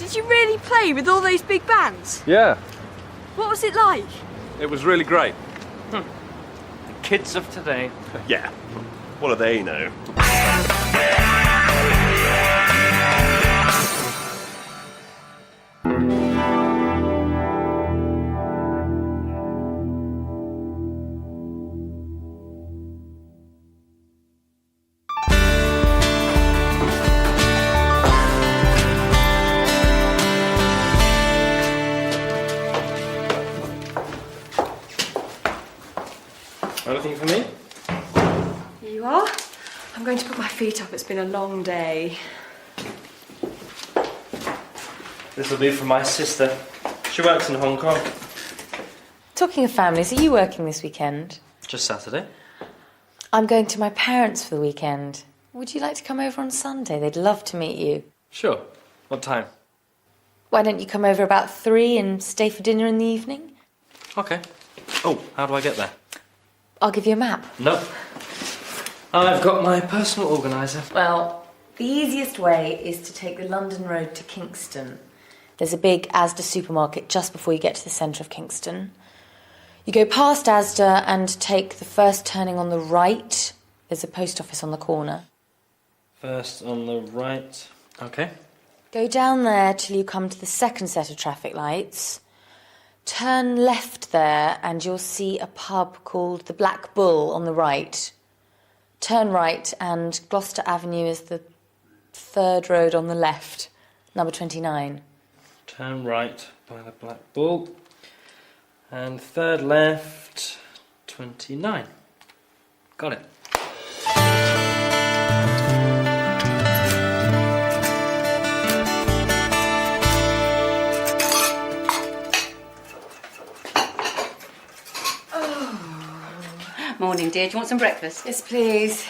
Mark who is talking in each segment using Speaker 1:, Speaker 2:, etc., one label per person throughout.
Speaker 1: Did you really play with all those big bands?
Speaker 2: Yeah,
Speaker 1: What was it like?
Speaker 2: it was really great.
Speaker 3: The kids of today.
Speaker 2: Yeah, what do they know?
Speaker 3: Anything for me?
Speaker 1: Here you are. I'm going to put my feet up. It's been a long day.
Speaker 3: This will be for my sister. She works in Hong Kong.
Speaker 4: Talking of families, are you working this weekend?
Speaker 3: Just Saturday.
Speaker 4: I'm going to my parents for the weekend. Would you like to come over on Sunday? They'd love to meet you.
Speaker 3: Sure. What time?
Speaker 4: Why don't you come over about 3 and stay for dinner in the evening?
Speaker 3: Okay. Oh, how do I get there?
Speaker 4: I'll give you a map.
Speaker 3: No. I've got my personal organiser.
Speaker 4: Well, the easiest way is to take the London Road to Kingston. There's a big Asda supermarket just before you get to the centre of Kingston. You go past Asda and take the first turning on the right. There's a post office on the corner.
Speaker 3: First on the right. Okay.
Speaker 4: Go down there till you come to the second set of traffic lights. Turn left there and you'll see a pub called the Black Bull on the right. Turn right and Gloucester Avenue is the third road on the left, number 29.
Speaker 3: Turn right by the Black Bull. And third left, 29. Got it.
Speaker 5: Morning, dear. Do you want some breakfast?
Speaker 1: Yes, please.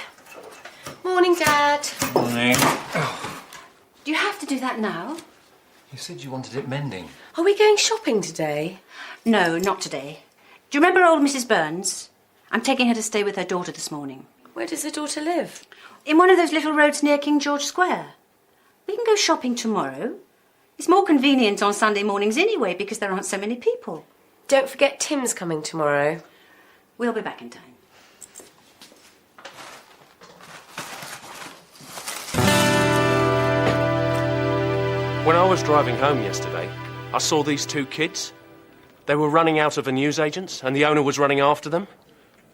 Speaker 1: Morning, Dad.
Speaker 6: Morning.
Speaker 5: Do you have to do that now?
Speaker 6: You said you wanted it mending.
Speaker 1: Are we going shopping today?
Speaker 5: No, not today. Do you remember old Mrs. Burns? I'm taking her to stay with her daughter this morning.
Speaker 1: Where does her daughter live?
Speaker 5: In one of those little roads near King George Square. We can go shopping tomorrow. It's more convenient on Sunday mornings anyway because there aren't so many people.
Speaker 1: Don't forget Tim's coming tomorrow.
Speaker 5: We'll be back in time.
Speaker 2: When I was driving home yesterday, I saw these two kids. They were running out of a newsagent's and the owner was running after them.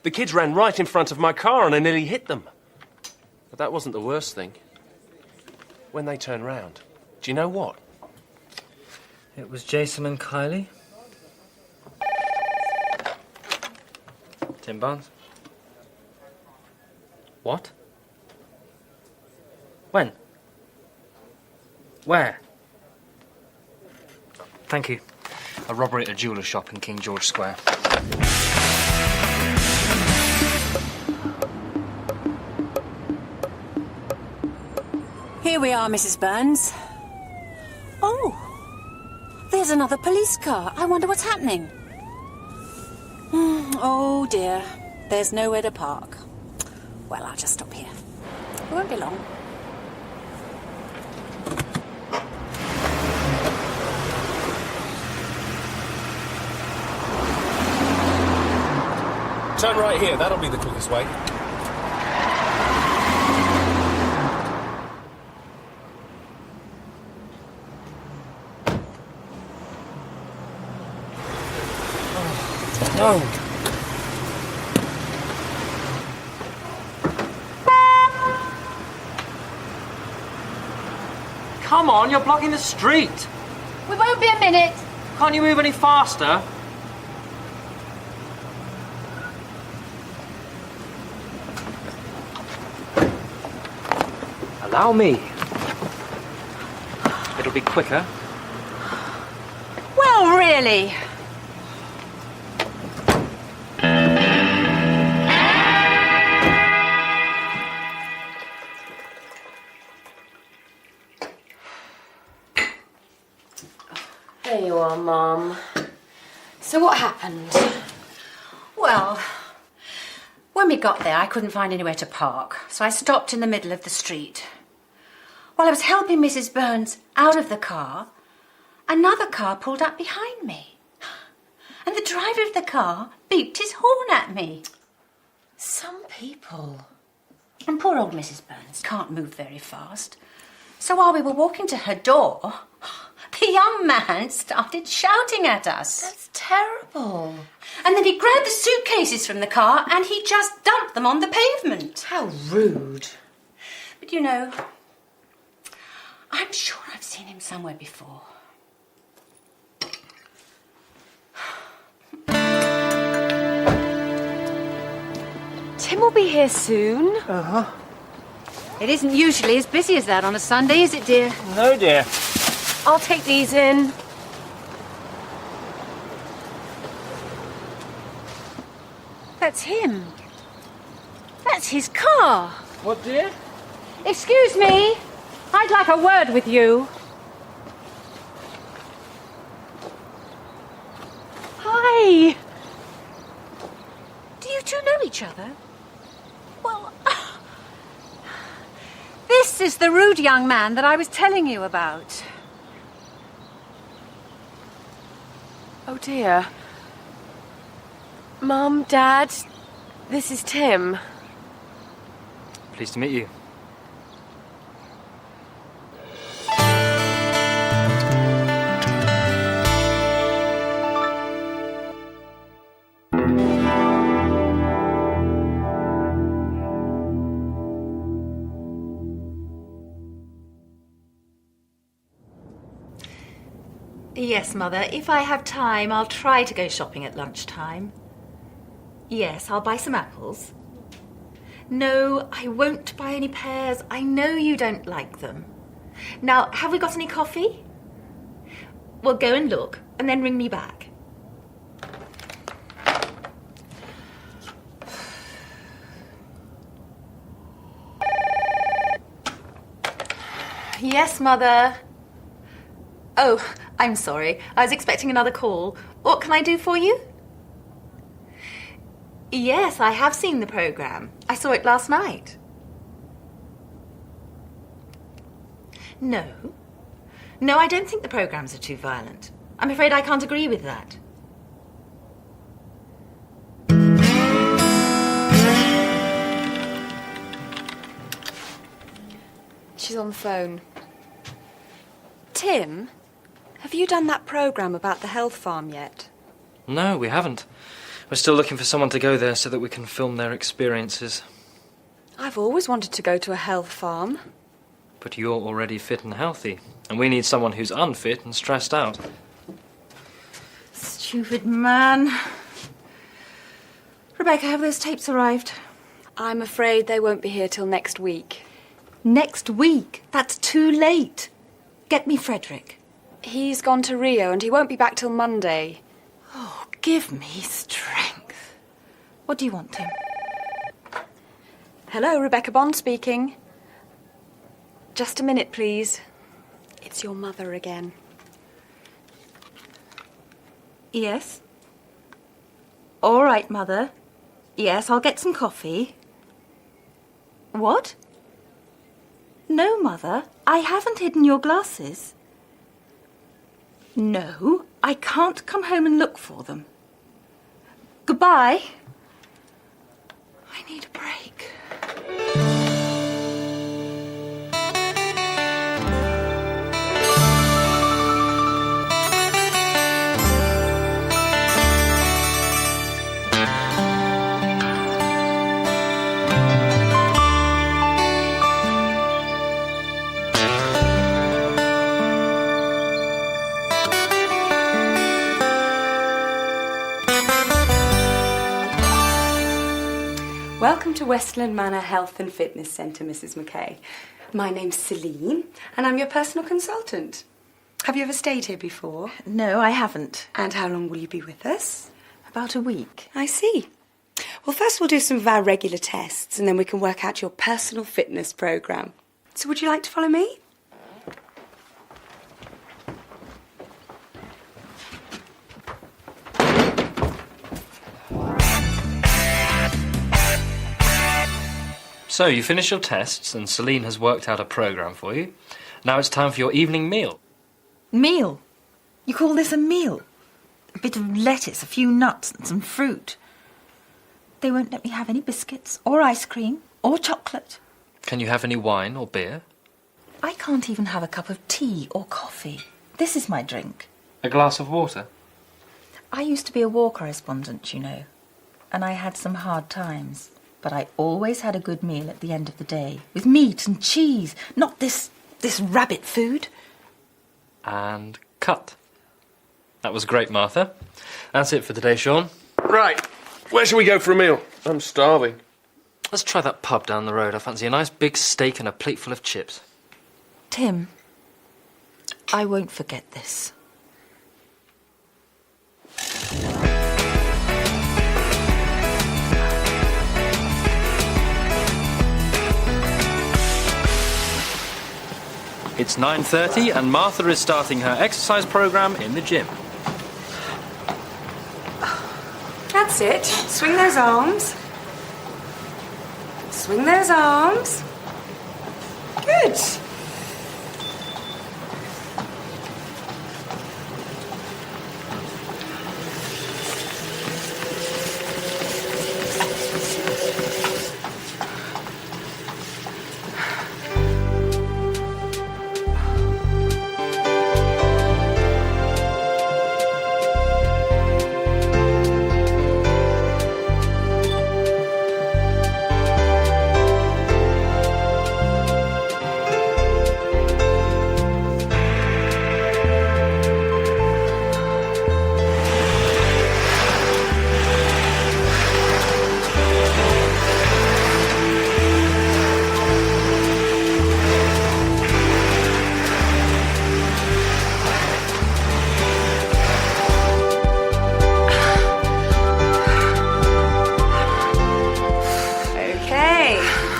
Speaker 2: The kids ran right in front of my car and I nearly hit them. But that wasn't the worst thing. When they turned round, do you know what?
Speaker 3: It was Jason and Kylie. Tim Barnes. What? When? Where? Thank you. A robbery at a jeweller's shop in King George Square.
Speaker 5: Here we are, Mrs. Burns. Oh, there's another police car. I wonder what's happening. Oh, dear. There's nowhere to park. Well, I'll just stop here. It won't be long.
Speaker 6: Turn right here, that'll be the quickest way. No.
Speaker 3: Come on, you're blocking the street.
Speaker 5: We won't be a minute.
Speaker 3: Can't you move any faster? Allow me. It'll be quicker.
Speaker 5: Well, really?
Speaker 1: There you are, Mum. So what happened?
Speaker 5: Well, when we got there, I couldn't find anywhere to park, so I stopped in the middle of the street. While I was helping Mrs. Burns out of the car, another car pulled up behind me. And the driver of the car beeped his horn at me.
Speaker 4: Some people.
Speaker 5: And poor old Mrs. Burns can't move very fast. So while we were walking to her door, the young man started shouting at us.
Speaker 4: That's terrible.
Speaker 5: And then he grabbed the suitcases from the car and he just dumped them on the pavement.
Speaker 4: How rude.
Speaker 5: But you know, I'm sure I've seen him somewhere before.
Speaker 1: Tim will be here soon.
Speaker 5: It isn't usually as busy as that on a Sunday, is it, dear?
Speaker 3: No, dear.
Speaker 1: I'll take these in.
Speaker 5: That's him. That's his car.
Speaker 3: What, dear?
Speaker 5: Excuse me. I'd like a word with you.
Speaker 1: Hi.
Speaker 5: Do you two know each other? Well, this is the rude young man that I was telling you about.
Speaker 1: Oh dear. Mum, Dad, this is Tim.
Speaker 3: Pleased to meet you.
Speaker 7: Yes, Mother. If I have time, I'll try to go shopping at lunchtime. Yes, I'll buy some apples. No, I won't buy any pears. I know you don't like them. Now, have we got any coffee? Well, go and look, and then ring me back. Yes, Mother. Oh, I'm sorry. I was expecting another call. What can I do for you? Yes, I have seen the programme. I saw it last night. No. No, I don't think the programmes are too violent. I'm afraid I can't agree with that.
Speaker 1: She's on the phone. Tim, have you done that programme about the health farm yet?
Speaker 3: No, we haven't. We're still looking for someone to go there so that we can film their experiences.
Speaker 1: I've always wanted to go to a health farm.
Speaker 3: But you're already fit and healthy, and we need someone who's unfit and stressed out.
Speaker 7: Stupid man. Rebecca, have those tapes arrived?
Speaker 1: I'm afraid they won't be here till next week.
Speaker 7: Next week? That's too late. Get me Frederick.
Speaker 1: He's gone to Rio and he won't be back till Monday.
Speaker 7: Oh, give me strength. What do you want, Tim?
Speaker 1: Hello, Rebecca Bond speaking. Just a minute, please. It's your mother again.
Speaker 7: Yes? All right, Mother. Yes, I'll get some coffee. What? No, Mother. I haven't hidden your glasses. No, I can't come home and look for them. Goodbye. I need a break.
Speaker 8: Welcome to Westland Manor Health and Fitness Centre, Mrs. McKay. My name's Celine, and I'm your personal consultant. Have you ever stayed here before?
Speaker 7: No, I haven't.
Speaker 8: And how long will you be with us?
Speaker 7: About a week.
Speaker 8: I see. Well, first we'll do some of our regular tests, and then we can work out your personal fitness programme. So would you like to follow me?
Speaker 3: So, you finished your tests, and Celine has worked out a programme for you. Now it's time for your evening meal.
Speaker 7: Meal?
Speaker 9: You call this a meal? A bit of lettuce, a few nuts and some fruit. They won't let me have any biscuits or ice cream or chocolate.
Speaker 3: Can you have any wine or beer?
Speaker 9: I can't even have a cup of tea or coffee. This is my drink.
Speaker 3: A glass of water?
Speaker 9: I used to be a war correspondent, you know, and I had some hard times. But I always had a good meal at the end of the day, with meat and cheese, not this rabbit food.
Speaker 3: And cut. That was great, Martha. That's it for today, Sean.
Speaker 2: Right. Where shall we go for a meal? I'm starving.
Speaker 3: Let's try that pub down the road. I fancy a nice big steak and a plate full of chips.
Speaker 9: Tim, I won't forget this.
Speaker 3: It's 9:30 and Martha is starting her exercise programme in the gym.
Speaker 8: That's it. Swing those arms. Swing those arms. Good.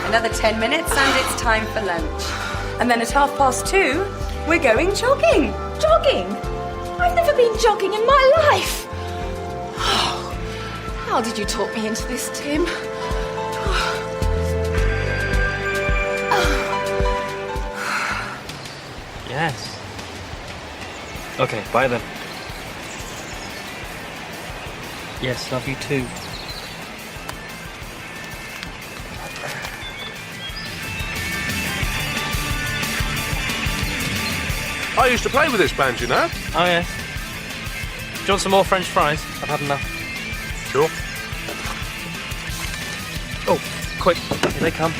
Speaker 8: Another 10 minutes and it's time for lunch. And then at 2:30, we're going jogging.
Speaker 7: Jogging? I've never been jogging in my life. How did you talk me into this, Tim?
Speaker 3: Yes. Okay, bye then. Yes, love you too.
Speaker 2: I used to play with this band, you know.
Speaker 3: Oh, yes. Do you want some more French fries? I've had enough.
Speaker 2: Sure.
Speaker 3: Oh, quick. Here they come.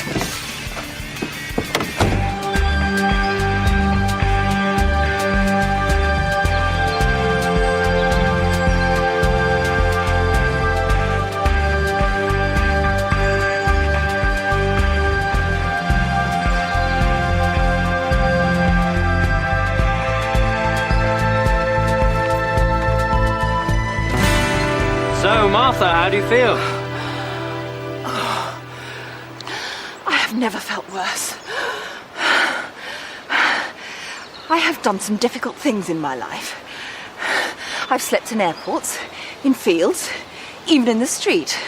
Speaker 3: So, Martha, how do you feel?
Speaker 9: I have never felt worse. I have done some difficult things in my life. I've slept in airports, in fields, even in the street.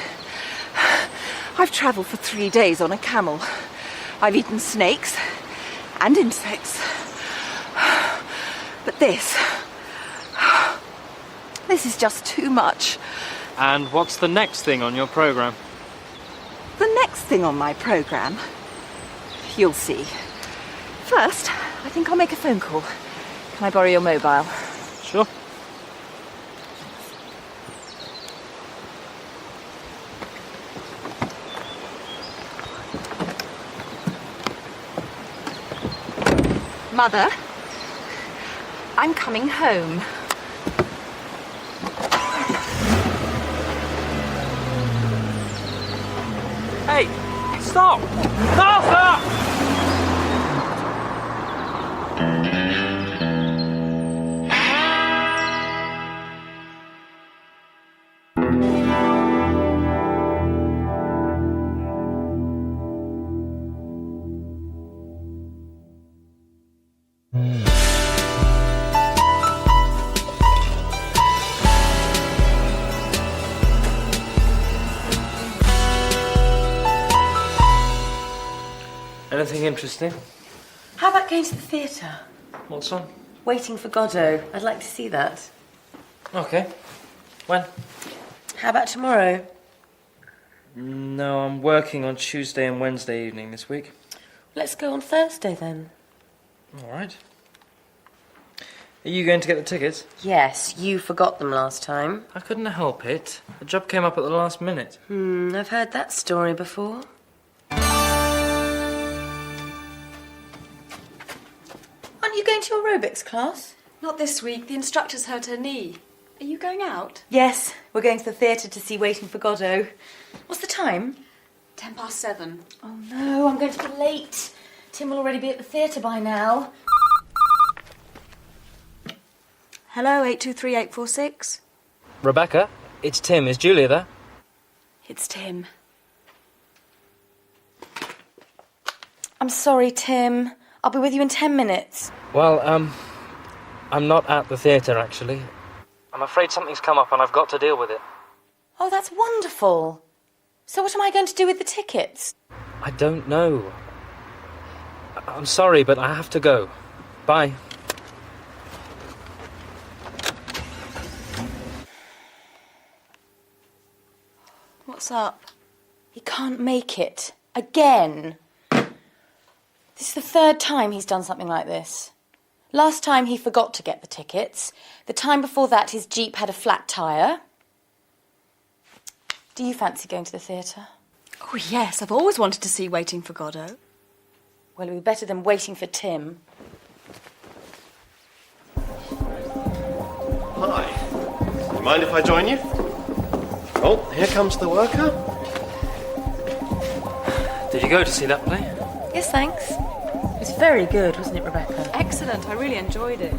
Speaker 9: I've travelled for 3 days on a camel. I've eaten snakes and insects. But this is just too much.
Speaker 3: And what's the next thing on your programme?
Speaker 9: The next thing on my programme, you'll see. First, I think I'll make a phone call. Can I borrow your mobile?
Speaker 3: Sure.
Speaker 9: Mother, I'm coming home.
Speaker 3: Hey, stop! Martha! Anything interesting?
Speaker 8: How about going to the theatre?
Speaker 3: What's on?
Speaker 4: Waiting for Godot. I'd like to see that.
Speaker 3: Okay. When?
Speaker 4: How about tomorrow?
Speaker 3: No, I'm working on Tuesday and Wednesday evening this week.
Speaker 4: Let's go on Thursday then.
Speaker 3: All right. Are you going to get the tickets?
Speaker 4: Yes, you forgot them last time.
Speaker 3: I couldn't help it. The job came up at the last minute.
Speaker 4: I've heard that story before. Aren't you going to your aerobics class?
Speaker 1: Not this week. The instructor's hurt her knee. Are you going out?
Speaker 4: Yes, we're going to the theatre to see Waiting for Godot. What's the time?
Speaker 1: 7:10.
Speaker 4: Oh no, I'm going to be late. Tim will already be at the theatre by now.
Speaker 1: Hello, 823846.
Speaker 3: Rebecca, it's Tim. Is Julia there?
Speaker 1: It's Tim.
Speaker 4: I'm sorry, Tim. I'll be with you in 10 minutes.
Speaker 3: Well, I'm not at the theatre, actually. I'm afraid something's come up and I've got to deal with it.
Speaker 4: Oh, that's wonderful. So what am I going to do with the tickets?
Speaker 3: I don't know. I'm sorry, but I have to go. Bye.
Speaker 1: What's up?
Speaker 4: He can't make it. Again. This is the third time he's done something like this. Last time he forgot to get the tickets. The time before that his Jeep had a flat tyre. Do you fancy going to the theatre?
Speaker 1: Oh, yes. I've always wanted to see Waiting for Godot.
Speaker 4: Well, it'll be better than waiting for Tim.
Speaker 10: Hi. You mind if I join you? Oh, here comes the worker.
Speaker 3: Did you go to see that play?
Speaker 4: Yes, thanks. It was very good, wasn't it, Rebecca?
Speaker 1: Excellent. I really enjoyed it.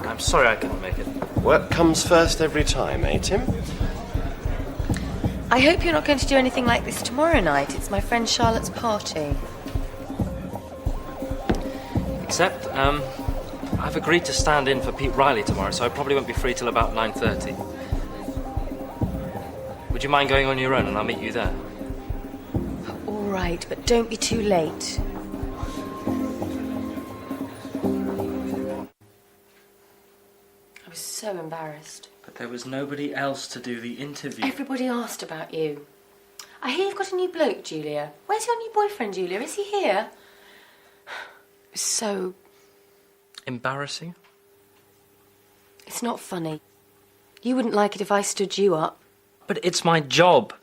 Speaker 3: I'm sorry I couldn't make it.
Speaker 10: Work comes first every time, eh, Tim?
Speaker 4: I hope you're not going to do anything like this tomorrow night. It's my friend Charlotte's party.
Speaker 3: Except, I've agreed to stand in for Pete Riley tomorrow, so I probably won't be free till about 9:30. Would you mind going on your own and I'll meet you there?
Speaker 4: All right, but don't be too late. I was so embarrassed.
Speaker 3: But there was nobody else to do the interview.
Speaker 4: Everybody asked about you. I hear you've got a new bloke, Julia. Where's your new boyfriend, Julia? Is he here? It was so...
Speaker 3: Embarrassing?
Speaker 4: It's not funny. You wouldn't like it if I stood you up.
Speaker 3: But it's my job.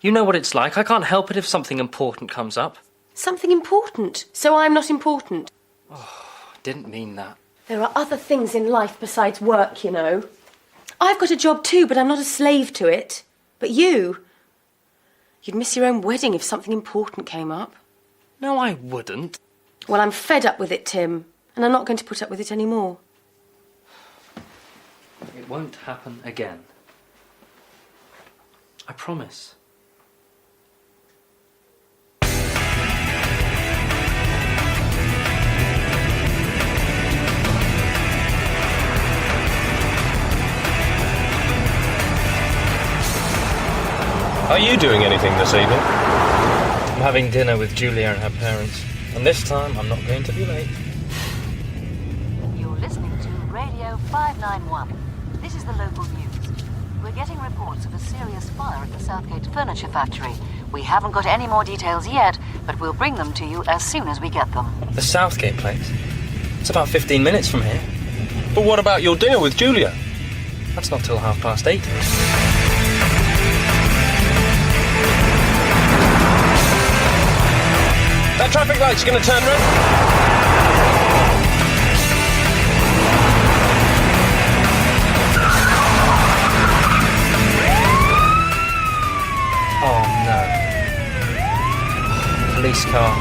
Speaker 3: You know what it's like. I can't help it if something important comes up.
Speaker 4: Something important, so I'm not important.
Speaker 3: Oh, I didn't mean that.
Speaker 4: There are other things in life besides work, you know. I've got a job too, but I'm not a slave to it. But you'd miss your own wedding if something important came up.
Speaker 3: No, I wouldn't.
Speaker 4: Well, I'm fed up with it, Tim, and I'm not going to put up with it anymore.
Speaker 3: It won't happen again. I promise.
Speaker 6: Are you doing anything this evening?
Speaker 3: I'm having dinner with Julia and her parents. And this time, I'm not going to be late.
Speaker 11: You're listening to Radio 591. This is the local news. We're getting reports of a serious fire at the Southgate Furniture Factory. We haven't got any more details yet, but we'll bring them to you as soon as we get them.
Speaker 3: The Southgate place? It's about 15 minutes from here.
Speaker 6: But what about your dinner with Julia?
Speaker 3: That's not till 8:30.
Speaker 6: That traffic light's going to turn red.
Speaker 3: Oh, no. Police car.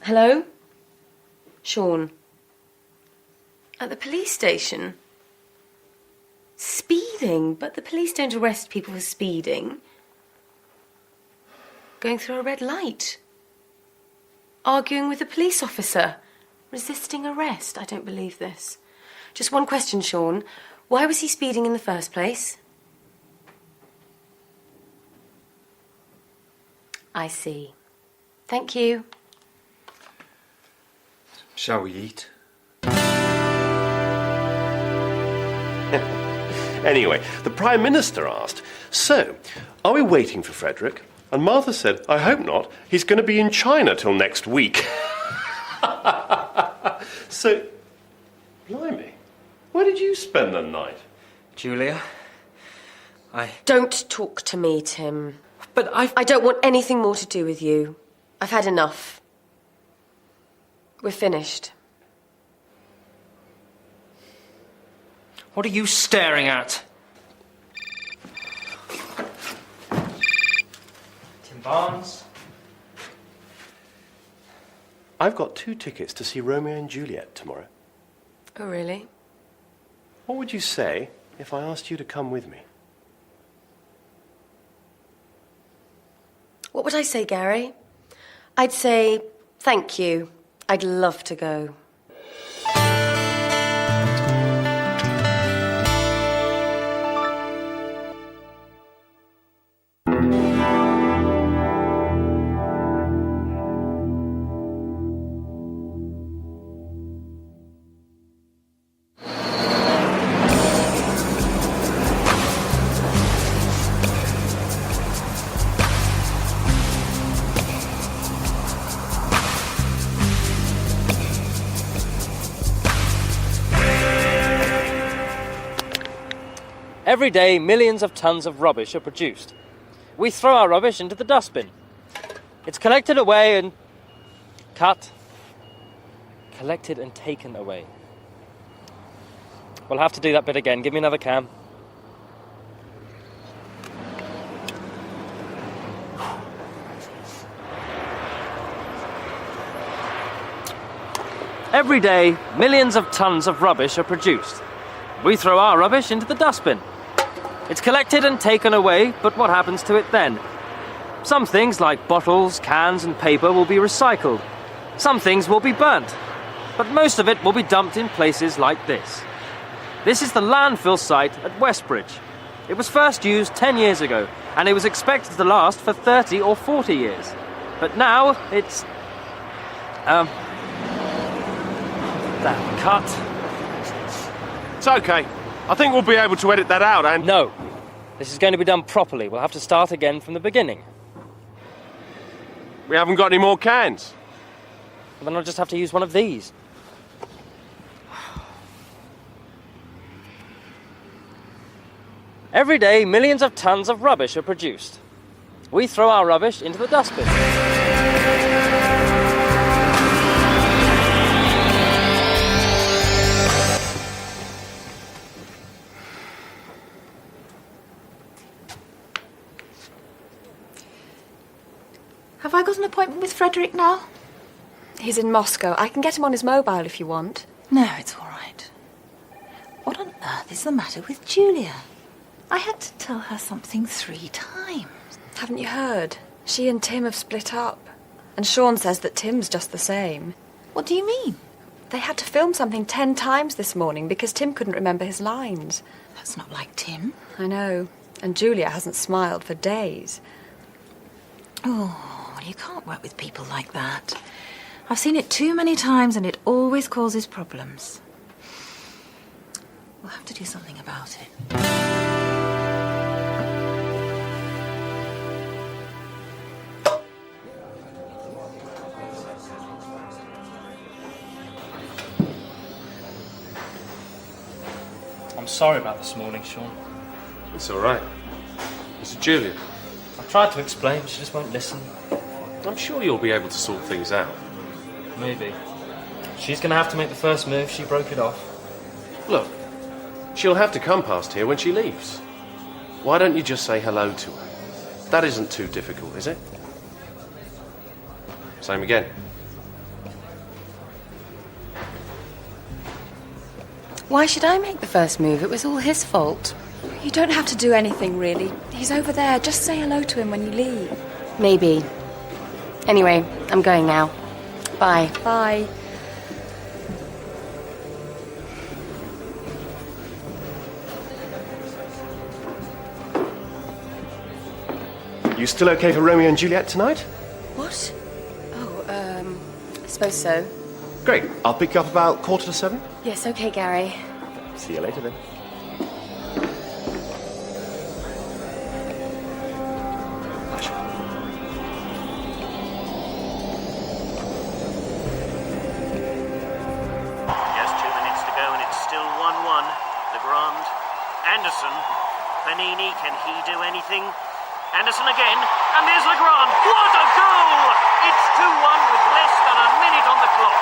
Speaker 4: Hello? Sean. At the police station? Speeding? But the police don't arrest people for speeding. Going through a red light. Arguing with a police officer. Resisting arrest. I don't believe this.
Speaker 12: Just one question, Sean. Why was he speeding in the first place? I see. Thank you.
Speaker 10: Shall we eat? Anyway, the Prime Minister asked, so, are we waiting for Frederick? And Martha said, I hope not. He's going to be in China till next week. So, blimey, where did you spend the night?
Speaker 3: Julia,
Speaker 12: Don't talk to me, Tim.
Speaker 3: But
Speaker 12: I don't want anything more to do with you. I've had enough. We're finished.
Speaker 3: What are you staring at? Tim Barnes?
Speaker 10: I've got 2 tickets to see Romeo and Juliet tomorrow.
Speaker 12: Oh, really?
Speaker 10: What would you say if I asked you to come with me?
Speaker 12: What would I say, Gary? I'd say, thank you. I'd love to go.
Speaker 3: Every day, millions of tons of rubbish are produced. We throw our rubbish into the dustbin. It's collected away and collected and taken away. We'll have to do that bit again. Give me another can. Every day, millions of tons of rubbish are produced. We throw our rubbish into the dustbin. It's collected and taken away, but what happens to it then? Some things like bottles, cans and paper will be recycled. Some things will be burnt. But most of it will be dumped in places like this. This is the landfill site at Westbridge. It was first used 10 years ago, and it was expected to last for 30 or 40 years. But now it's... that cut.
Speaker 10: It's okay. I think we'll be able to edit that out, and...
Speaker 3: No. This is going to be done properly. We'll have to start again from the beginning.
Speaker 10: We haven't got any more cans.
Speaker 3: Then I'll just have to use one of these. Every day, millions of tons of rubbish are produced. We throw our rubbish into the dustbin.
Speaker 7: Have I got an appointment with Frederick now?
Speaker 1: He's in Moscow. I can get him on his mobile if you want.
Speaker 9: No, it's all right. What on earth is the matter with Julia? I had to tell her something 3 times.
Speaker 1: Haven't you heard? She and Tim have split up. And Sean says that Tim's just the same.
Speaker 9: What do you mean?
Speaker 1: They had to film something 10 times this morning because Tim couldn't remember his lines.
Speaker 9: That's not like Tim.
Speaker 1: I know. And Julia hasn't smiled for days.
Speaker 9: Oh, well, you can't work with people like that. I've seen it too many times and it always causes problems. We'll have to do something about it.
Speaker 3: I'm sorry about this morning, Sean.
Speaker 10: It's all right. It's Julia.
Speaker 3: I tried to explain, but she just won't listen.
Speaker 10: I'm sure you'll be able to sort things out.
Speaker 3: Maybe. She's going to have to make the first move. She broke it off.
Speaker 10: Look, she'll have to come past here when she leaves. Why don't you just say hello to her? That isn't too difficult, is it? Same again.
Speaker 12: Why should I make the first move? It was all his fault.
Speaker 1: You don't have to do anything, really. He's over there. Just say hello to him when you leave.
Speaker 12: Maybe. Anyway, I'm going now. Bye.
Speaker 1: Bye.
Speaker 10: You still okay for Romeo and Juliet tonight?
Speaker 12: What? Oh, I suppose so.
Speaker 10: Great. I'll pick you up about 6:45.
Speaker 12: Yes, okay, Gary.
Speaker 10: See you later then.
Speaker 13: Just 2 minutes to go and it's still 1-1. Legrand. Anderson. Panini, can he do anything? Anderson again. And there's Legrand. What a goal! It's 2-1 with less than a minute on the clock.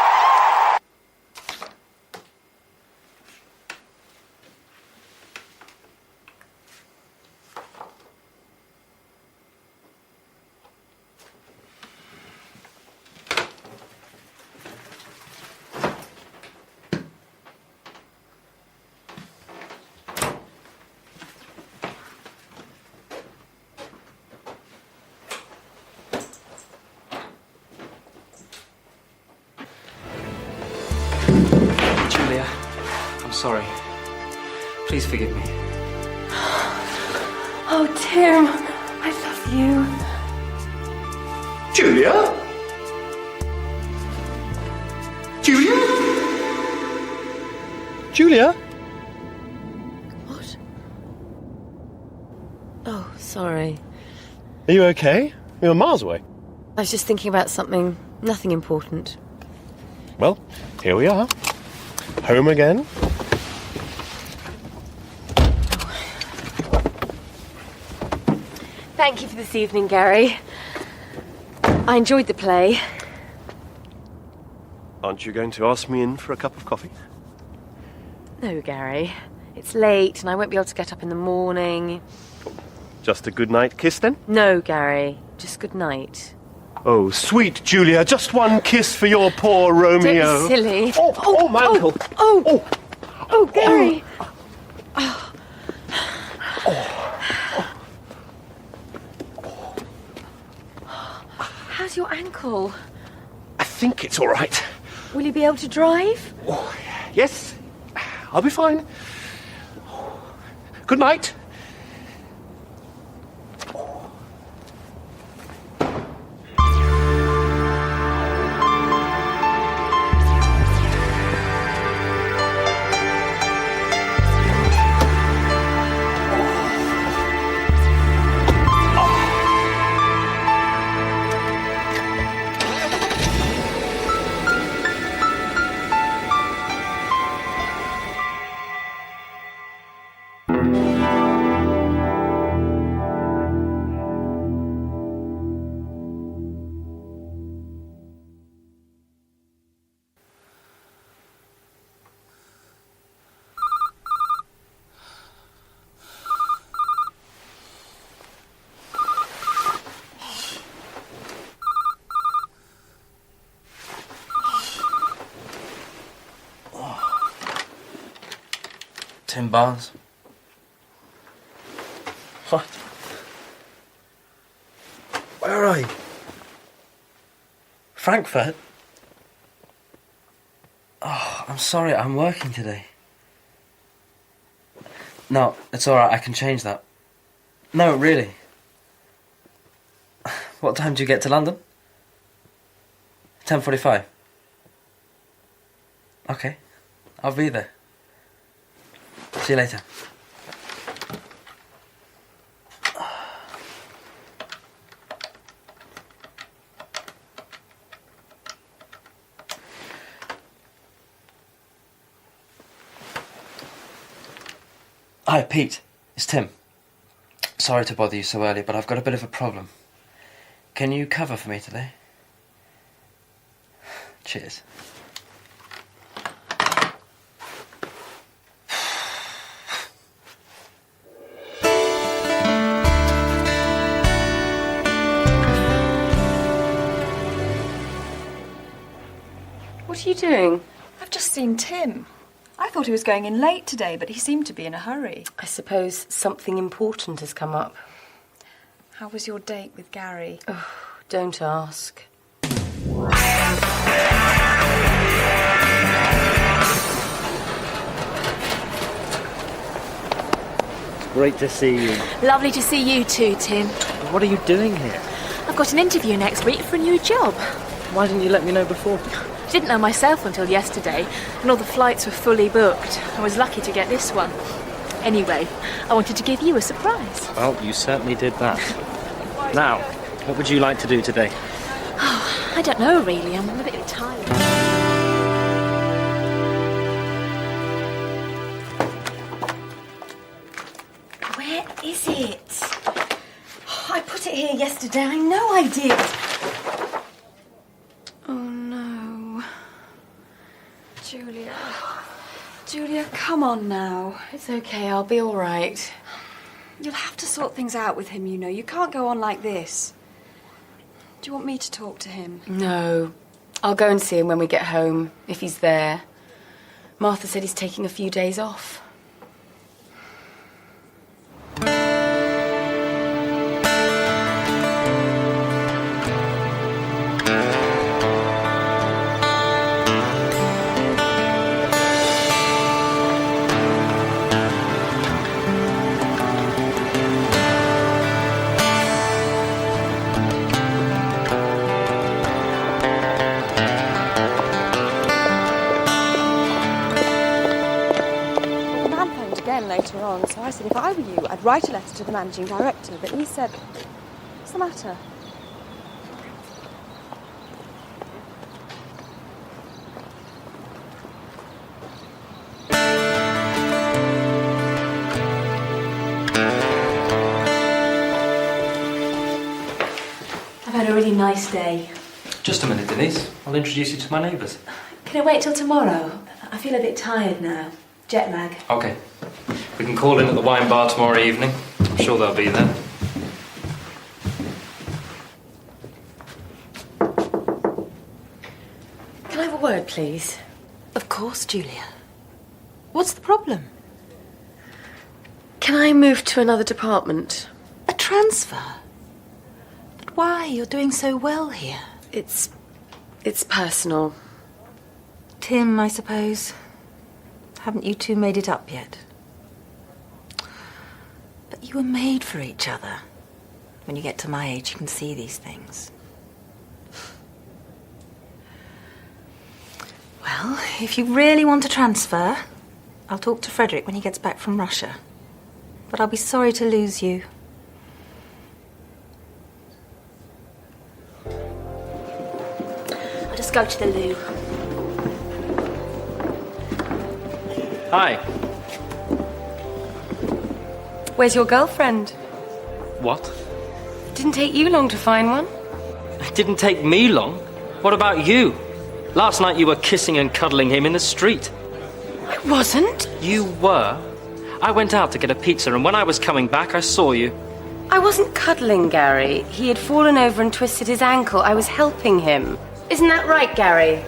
Speaker 14: Julia, I'm sorry. Please forgive me.
Speaker 12: Oh, Tim, I love you.
Speaker 10: Julia? Julia? Julia?
Speaker 12: What? Oh, sorry.
Speaker 10: Are you okay? You're miles away.
Speaker 12: I was just thinking about something, nothing important.
Speaker 10: Well, here we are. Home again.
Speaker 12: Thank you for this evening, Gary. I enjoyed the play.
Speaker 10: Aren't you going to ask me in for a cup of coffee?
Speaker 12: No, Gary. It's late and I won't be able to get up in the morning.
Speaker 10: Just a good night kiss then?
Speaker 12: No, Gary. Just good night.
Speaker 10: Oh, sweet Julia, just one kiss for your poor Romeo.
Speaker 12: Don't be silly.
Speaker 10: Oh, my ankle.
Speaker 12: Oh, Gary. How's your ankle?
Speaker 10: I think it's all right.
Speaker 12: Will you be able to drive?
Speaker 10: Yes, I'll be fine. Good night.
Speaker 14: Tim Barnes. What? Where are you? Frankfurt? Oh, I'm sorry, I'm working today. No, it's alright, I can change that. No, really. What time do you get to London? 10:45. Okay, I'll be there. See you later. Hi, Pete. It's Tim. Sorry to bother you so early, but I've got a bit of a problem. Can you cover for me today? Cheers.
Speaker 12: What are you doing?
Speaker 1: I've just seen Tim. I thought he was going in late today, but he seemed to be in a hurry.
Speaker 12: I suppose something important has come up.
Speaker 1: How was your date with Gary?
Speaker 12: Oh, don't ask.
Speaker 3: Great to see you.
Speaker 15: Lovely to see you too, Tim.
Speaker 3: What are you doing here?
Speaker 15: I've got an interview next week for a new job.
Speaker 3: Why didn't you let me know before?
Speaker 15: I didn't know myself until yesterday, and all the flights were fully booked. I was lucky to get this one. Anyway, I wanted to give you a surprise.
Speaker 3: Well, you certainly did that. Now, what would you like to do today?
Speaker 15: Oh, I don't know really. I'm a bit tired.
Speaker 4: Where is it? Oh, I put it here yesterday. I know I did.
Speaker 8: Oh, no. Julia. Julia, come on now.
Speaker 4: It's okay, I'll be all right.
Speaker 8: You'll have to sort things out with him, you know. You can't go on like this. Do you want me to talk to him?
Speaker 4: No. I'll go and see him when we get home, if he's there. Martha said he's taking a few days off.
Speaker 8: Later on, so I said if I were you, I'd write a letter to the managing director, but he said, what's the matter?
Speaker 15: I've had a really nice day.
Speaker 14: Just a minute, Denise. I'll introduce you to my neighbours.
Speaker 15: Can I wait till tomorrow? I feel a bit tired now. Jet lag.
Speaker 14: OK. We can call in at the wine bar tomorrow evening. I'm sure they'll be there.
Speaker 4: Can I have a word, please?
Speaker 7: Of course, Julia. What's the problem?
Speaker 4: Can I move to another department?
Speaker 7: A transfer? But why? You're doing so well here.
Speaker 4: It's personal.
Speaker 7: Tim, I suppose. Haven't you two made it up yet? But you were made for each other. When you get to my age, you can see these things. Well, if you really want to transfer, I'll talk to Frederick when he gets back from Russia. But I'll be sorry to lose you.
Speaker 15: I'll just go to the loo.
Speaker 3: Hi.
Speaker 4: Where's your girlfriend?
Speaker 3: What?
Speaker 4: Didn't take you long to find one.
Speaker 3: It didn't take me long. What about you? Last night you were kissing and cuddling him in the street.
Speaker 4: I wasn't.
Speaker 3: You were. I went out to get a pizza, and when I was coming back, I saw you.
Speaker 4: I wasn't cuddling Gary. He had fallen over and twisted his ankle. I was helping him. Isn't that right, Gary?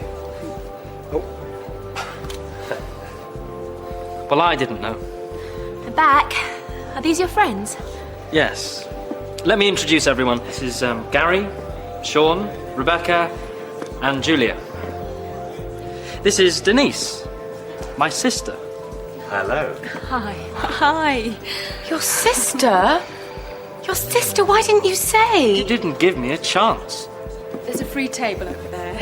Speaker 3: Well, I didn't know.
Speaker 15: I'm back. Are these your friends?
Speaker 3: Yes. Let me introduce everyone. This is Gary, Sean, Rebecca, and Julia. This is Denise, my sister.
Speaker 10: Hello.
Speaker 15: Hi. Hi.
Speaker 4: Your sister? Your sister? Why didn't you say?
Speaker 3: You didn't give me a chance.
Speaker 8: There's a free table over there.